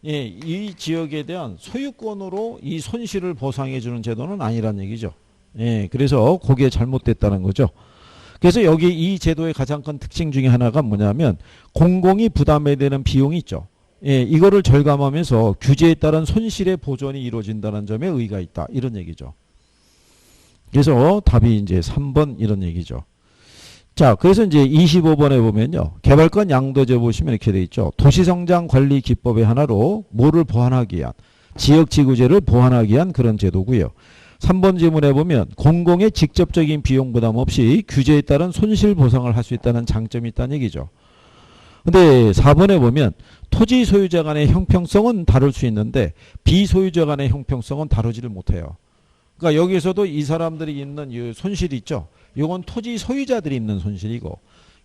예, 이 지역에 대한 소유권으로 이 손실을 보상해 주는 제도는 아니란 얘기죠. 예, 그래서 그게 잘못됐다는 거죠. 그래서 여기 이 제도의 가장 큰 특징 중에 하나가 뭐냐면 공공이 부담해야 되는 비용이 있죠. 예, 이거를 절감하면서 규제에 따른 손실의 보존이 이루어진다는 점에 의의가 있다. 이런 얘기죠. 그래서 답이 이제 3번 이런 얘기죠. 자, 그래서 이제 25번에 보면요. 개발권 양도제 보시면 이렇게 돼 있죠. 도시성장 관리 기법의 하나로 뭐를 보완하기 위한, 지역지구제를 보완하기 위한 그런 제도고요. 3번 지문에 보면 공공의 직접적인 비용 부담 없이 규제에 따른 손실 보상을 할 수 있다는 장점이 있다는 얘기죠. 근데 4번에 보면 토지 소유자 간의 형평성은 다룰 수 있는데 비소유자 간의 형평성은 다루지를 못해요. 그러니까 여기서도 이 사람들이 있는 이 손실이 있죠. 이건 토지 소유자들이 있는 손실이고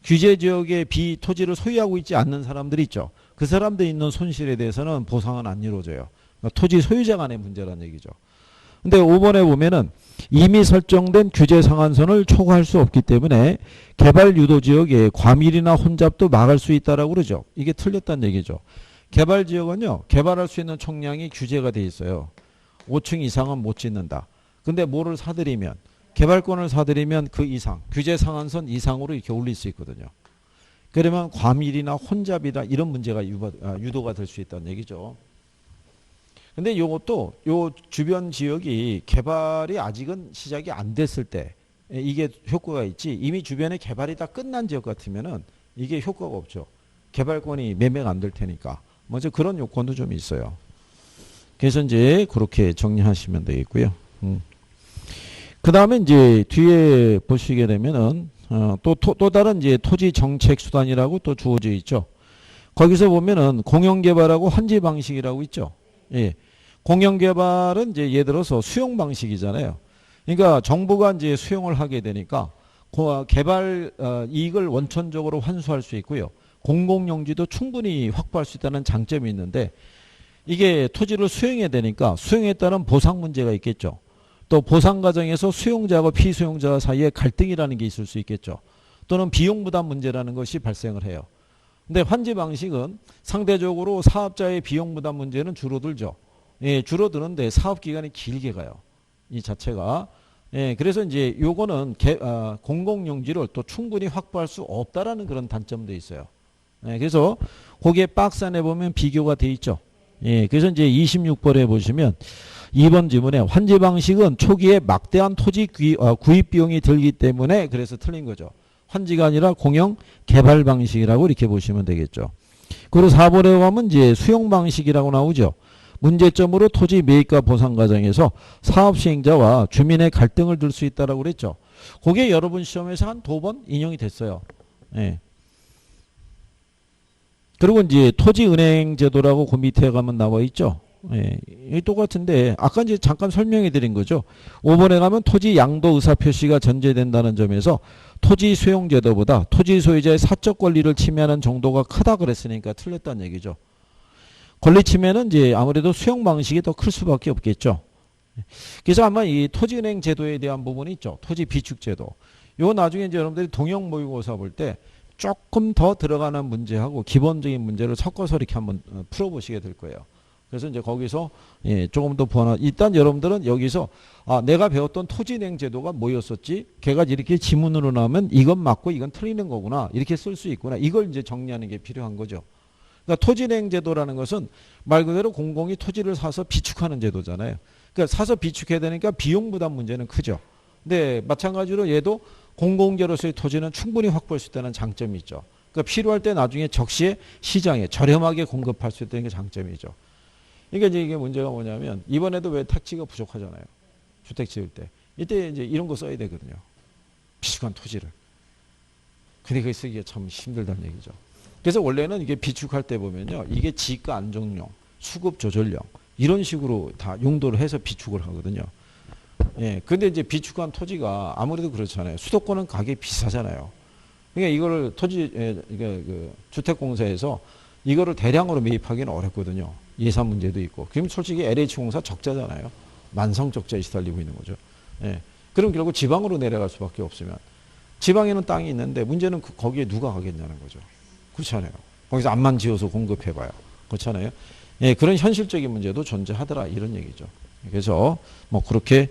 규제 지역에 비토지를 소유하고 있지 않는 사람들이 있죠. 그 사람들이 있는 손실에 대해서는 보상은 안 이루어져요. 그러니까 토지 소유자 간의 문제라는 얘기죠. 근데 5번에 보면은 이미 설정된 규제 상한선을 초과할 수 없기 때문에 개발 유도 지역에 과밀이나 혼잡도 막을 수 있다라고 그러죠. 이게 틀렸다는 얘기죠. 개발 지역은요. 개발할 수 있는 총량이 규제가 돼 있어요. 5층 이상은 못 짓는다. 근데 뭐를 사들이면 개발권을 사들이면 그 이상 규제 상한선 이상으로 이렇게 올릴 수 있거든요. 그러면 과밀이나 혼잡이다 이런 문제가 유도가 될 수 있다는 얘기죠. 근데 요것도 요 주변 지역이 개발이 아직은 시작이 안 됐을 때 이게 효과가 있지, 이미 주변에 개발이 다 끝난 지역 같으면은 이게 효과가 없죠. 개발권이 매매가 안 될 테니까. 먼저 그런 요건도 좀 있어요. 그래서 이제 그렇게 정리하시면 되겠고요. 그 다음에 이제 뒤에 보시게 되면은 또 다른 이제 토지 정책 수단이라고 또 주어져 있죠. 거기서 보면은 공영개발하고 환지 방식이라고 있죠. 예. 공영개발은 이제 예를 들어서 수용 방식이잖아요. 그러니까 정부가 이제 수용을 하게 되니까 개발 이익을 원천적으로 환수할 수 있고요. 공공용지도 충분히 확보할 수 있다는 장점이 있는데, 이게 토지를 수용해야 되니까 수용에 따른 보상 문제가 있겠죠. 또 보상 과정에서 수용자하고 피수용자 사이에 갈등이라는 게 있을 수 있겠죠. 또는 비용 부담 문제라는 것이 발생을 해요. 근데 환지 방식은 상대적으로 사업자의 비용 부담 문제는 줄어들죠. 예, 줄어드는데 사업 기간이 길게 가요. 이 자체가. 예, 그래서 이제 요거는 공공용지를 또 충분히 확보할 수 없다라는 그런 단점도 있어요. 예, 그래서 거기에 박스 안에 보면 비교가 돼 있죠. 예, 그래서 이제 26번에 보시면 2번 지문에 환지 방식은 초기에 막대한 토지 구입 비용이 들기 때문에 그래서 틀린 거죠. 환지가 아니라 공영 개발 방식이라고 이렇게 보시면 되겠죠. 그리고 4번에 가면 이제 수용 방식이라고 나오죠. 문제점으로 토지 매입과 보상 과정에서 사업 시행자와 주민의 갈등을 들 수 있다라고 그랬죠. 그게 여러분 시험에서 한 2번 인용이 됐어요. 예. 그리고 이제 토지은행 제도라고 그 밑에 가면 나와 있죠. 예, 똑같은데 아까 이제 잠깐 설명해 드린 거죠. 5번에 가면 토지 양도 의사 표시가 전제된다는 점에서 토지 수용 제도보다 토지 소유자의 사적 권리를 침해하는 정도가 크다 그랬으니까 틀렸다는 얘기죠. 권리 침해는 이제 아무래도 수용 방식이 더 클 수밖에 없겠죠. 그래서 아마 이 토지은행 제도에 대한 부분이 있죠. 토지 비축 제도. 요 나중에 이제 여러분들이 동형 모의고사 볼 때 조금 더 들어가는 문제하고 기본적인 문제를 섞어서 이렇게 한번 풀어보시게 될 거예요. 그래서 이제 거기서 예, 조금 더 일단 여러분들은 여기서 내가 배웠던 토지은행 제도가 뭐였었지? 걔가 이렇게 지문으로 나오면 이건 맞고 이건 틀리는 거구나. 이렇게 쓸 수 있구나. 이걸 이제 정리하는 게 필요한 거죠. 그러니까 토지은행 제도라는 것은 말 그대로 공공이 토지를 사서 비축하는 제도잖아요. 그러니까 사서 비축해야 되니까 비용 부담 문제는 크죠. 근데 마찬가지로 얘도 공공재로서의 토지는 충분히 확보할 수 있다는 장점이 있죠. 그러니까 필요할 때 나중에 적시에 시장에 저렴하게 공급할 수 있다는 게 장점이죠. 그러니까 이제 이게 문제가 뭐냐면 이번에도 왜 택지가 부족하잖아요. 주택 지을 때. 이때 이제 이런 거 써야 되거든요. 비축한 토지를. 근데 그게 쓰기가 참 힘들다는 얘기죠. 그래서 원래는 이게 비축할 때 보면요. 이게 지가 안정용, 수급 조절용 이런 식으로 다 용도를 해서 비축을 하거든요. 예. 근데 이제 비축한 토지가 아무래도 그렇잖아요. 수도권은 가격이 비싸잖아요. 그러니까 이거를 주택공사에서 이거를 대량으로 매입하기는 어렵거든요. 예산 문제도 있고. 그럼 솔직히 LH공사 적자잖아요. 만성 적자에 시달리고 있는 거죠. 예. 그럼 결국 지방으로 내려갈 수밖에 없으면 지방에는 땅이 있는데 문제는 거기에 누가 가겠냐는 거죠. 그렇잖아요. 거기서 암만 지어서 공급해봐요. 그렇잖아요. 예, 그런 현실적인 문제도 존재하더라 이런 얘기죠. 그래서 뭐 그렇게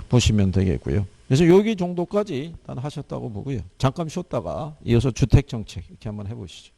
보시면 되겠고요. 그래서 여기 정도까지 일단 하셨다고 보고요. 잠깐 쉬었다가 이어서 주택정책 이렇게 한번 해보시죠.